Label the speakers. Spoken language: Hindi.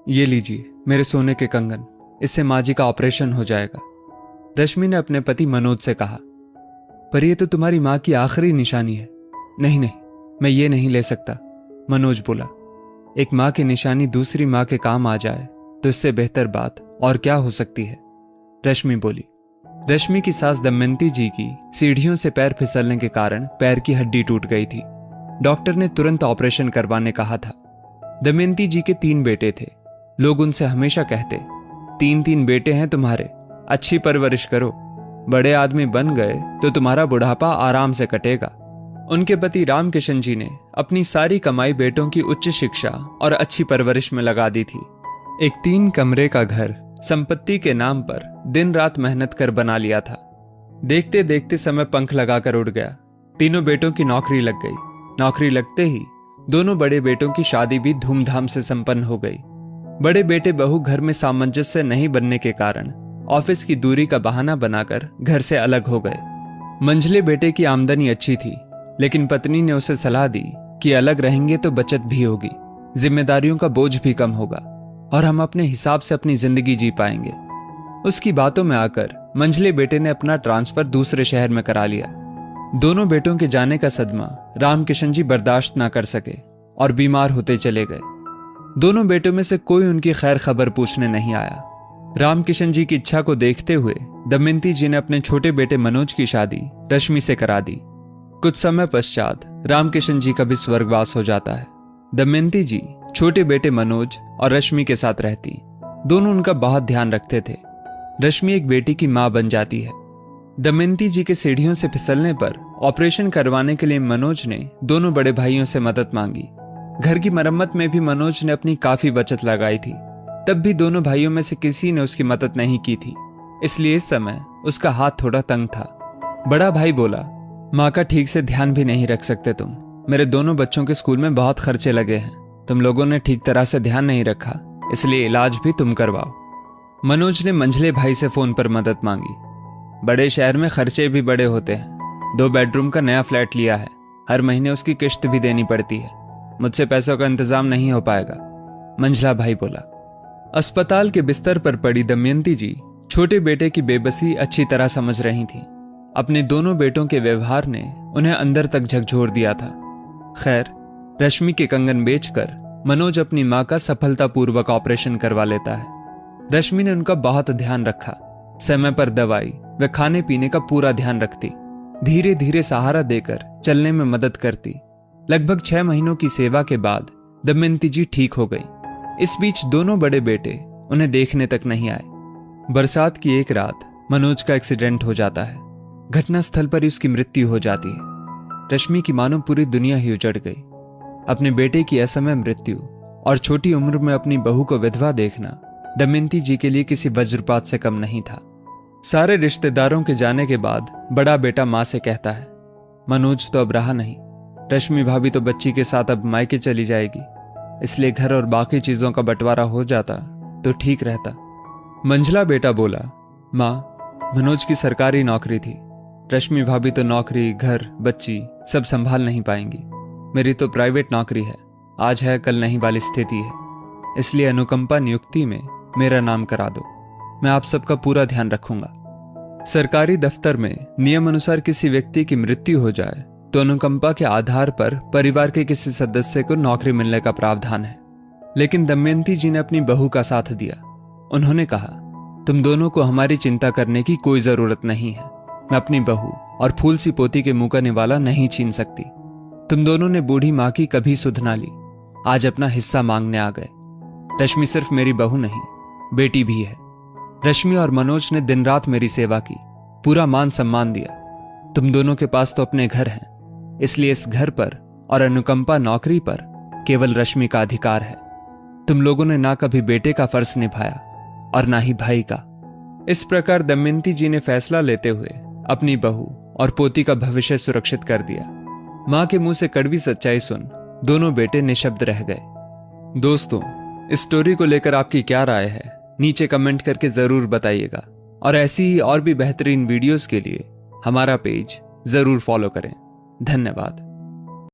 Speaker 1: ये लीजिए मेरे सोने के कंगन, इससे माँ जी का ऑपरेशन हो जाएगा। रश्मि ने अपने पति मनोज से कहा। पर ये तो तुम्हारी माँ की आखिरी निशानी है। नहीं नहीं, मैं ये नहीं ले सकता, मनोज बोला। एक माँ की निशानी दूसरी माँ के काम आ जाए तो इससे बेहतर बात और क्या हो सकती है, रश्मि बोली। रश्मि की सास दमयंती जी की सीढ़ियों से पैर फिसलने के कारण पैर की हड्डी टूट गई थी। डॉक्टर ने तुरंत ऑपरेशन करवाने कहा था। दमयंती जी के 3 बेटे थे। लोग उनसे हमेशा कहते, 3 बेटे हैं तुम्हारे, अच्छी परवरिश करो, बड़े आदमी बन गए तो तुम्हारा बुढ़ापा आराम से कटेगा। उनके पति रामकिशन जी ने अपनी सारी कमाई बेटों की उच्च शिक्षा और अच्छी परवरिश में लगा दी थी। एक 3 कमरे का घर संपत्ति के नाम पर दिन रात मेहनत कर बना लिया था। देखते देखते समय पंख लगाकर उड़ गया। तीनों बेटों की नौकरी लग गई। नौकरी लगते ही दोनों बड़े बेटों की शादी भी धूमधाम से संपन्न हो गई। बड़े बेटे बहू घर में सामंजस्य नहीं बनने के कारण ऑफिस की दूरी का बहाना बनाकर घर से अलग हो गए। मंझले बेटे की आमदनी अच्छी थी, लेकिन पत्नी ने उसे सलाह दी कि अलग रहेंगे तो बचत भी होगी, जिम्मेदारियों का बोझ भी कम होगा और हम अपने हिसाब से अपनी जिंदगी जी पाएंगे। उसकी बातों में आकर मंझले बेटे ने अपना ट्रांसफर दूसरे शहर में करा लिया। दोनों बेटों के जाने का सदमा रामकिशन जी बर्दाश्त ना कर सके और बीमार होते चले गए। दोनों बेटों में से कोई उनकी खैर खबर पूछने नहीं आया। रामकिशन जी की इच्छा को देखते हुए दमयंती जी ने अपने छोटे बेटे मनोज की शादी रश्मि से करा दी। कुछ समय पश्चात रामकिशन जी का भी स्वर्गवास हो जाता है। दमयंती जी छोटे बेटे मनोज और रश्मि के साथ रहती। दोनों उनका बहुत ध्यान रखते थे। रश्मि एक बेटी की मां बन जाती है। दमयंती जी के सीढ़ियों से फिसलने पर ऑपरेशन करवाने के लिए मनोज ने दोनों बड़े भाइयों से मदद मांगी। घर की मरम्मत में भी मनोज ने अपनी काफी बचत लगाई थी। तब भी दोनों भाइयों में से किसी ने उसकी मदद नहीं की थी, इसलिए इस समय उसका हाथ थोड़ा तंग था। बड़ा भाई बोला, माँ का ठीक से ध्यान भी नहीं रख सकते तुम। मेरे दोनों बच्चों के स्कूल में बहुत खर्चे लगे हैं, तुम लोगों ने ठीक तरह से ध्यान नहीं रखा, इसलिए इलाज भी तुम करवाओ। मनोज ने मंझले भाई से फोन पर मदद मांगी। बड़े शहर में खर्चे भी बड़े होते हैं। 2 बेडरूम का नया फ्लैट लिया है, हर महीने उसकी किश्त भी देनी पड़ती है, मुझसे पैसों का इंतजाम नहीं हो पाएगा, मंझला भाई बोला। अस्पताल के बिस्तर पर पड़ी दमयंती जी छोटे बेटे की बेबसी अच्छी तरह समझ रही थी। अपने दोनों बेटों के व्यवहार ने उन्हें अंदर तक झकझोर दिया था। खैर, रश्मि के कंगन बेचकर मनोज अपनी मां का सफलतापूर्वक ऑपरेशन करवा लेता है। रश्मि ने उनका बहुत ध्यान रखा, समय पर दवाई व खाने पीने का पूरा ध्यान रखती, धीरे धीरे सहारा देकर चलने में मदद करती। लगभग 6 महीनों की सेवा के बाद दमयंती जी ठीक हो गई। इस बीच दोनों बड़े बेटे उन्हें देखने तक नहीं आए। बरसात की एक रात मनोज का एक्सीडेंट हो जाता है। घटनास्थल पर उसकी मृत्यु हो जाती है। रश्मि की मानो पूरी दुनिया ही उजड़ गई। अपने बेटे की असमय मृत्यु और छोटी उम्र में अपनी बहू को विधवा देखना दमयंती जी के लिए किसी वज्रपात से कम नहीं था। सारे रिश्तेदारों के जाने के बाद बड़ा बेटा मां से कहता है, मनोज तो अब रहा नहीं, रश्मि भाभी तो बच्ची के साथ अब मायके चली जाएगी, इसलिए घर और बाकी चीजों का बंटवारा हो जाता तो ठीक रहता। मंझला बेटा बोला, मां, मनोज की सरकारी नौकरी थी, रश्मि भाभी तो नौकरी, घर, बच्ची सब संभाल नहीं पाएंगी। मेरी तो प्राइवेट नौकरी है, आज है कल नहीं वाली स्थिति है, इसलिए अनुकंपा नियुक्ति में मेरा नाम करा दो, मैं आप सबका पूरा ध्यान रखूंगा। सरकारी दफ्तर में नियम अनुसार किसी व्यक्ति की मृत्यु हो जाए तो अनुकंपा के आधार पर परिवार के किसी सदस्य को नौकरी मिलने का प्रावधान है, लेकिन दमयंती जी ने अपनी बहू का साथ दिया। उन्होंने कहा, तुम दोनों को हमारी चिंता करने की कोई जरूरत नहीं है, मैं अपनी बहू और फूल सी पोती के मुंह का निवाला नहीं छीन सकती। तुम दोनों ने बूढ़ी माँ की कभी सुध ना ली, आज अपना हिस्सा मांगने आ गए। रश्मि सिर्फ मेरी बहू नहीं, बेटी भी है। रश्मि और मनोज ने दिन रात मेरी सेवा की, पूरा मान सम्मान दिया। तुम दोनों के पास तो अपने घर हैं, इसलिए इस घर पर और अनुकंपा नौकरी पर केवल रश्मि का अधिकार है। तुम लोगों ने ना कभी बेटे का फर्ज निभाया और ना ही भाई का। इस प्रकार दमयंती जी ने फैसला लेते हुए अपनी बहू और पोती का भविष्य सुरक्षित कर दिया। मां के मुंह से कड़वी सच्चाई सुन दोनों बेटे निशब्द रह गए। दोस्तों, इस स्टोरी को लेकर आपकी क्या राय है, नीचे कमेंट करके जरूर बताइएगा और ऐसी ही और भी बेहतरीन वीडियोस के लिए हमारा पेज जरूर फॉलो करें। धन्यवाद।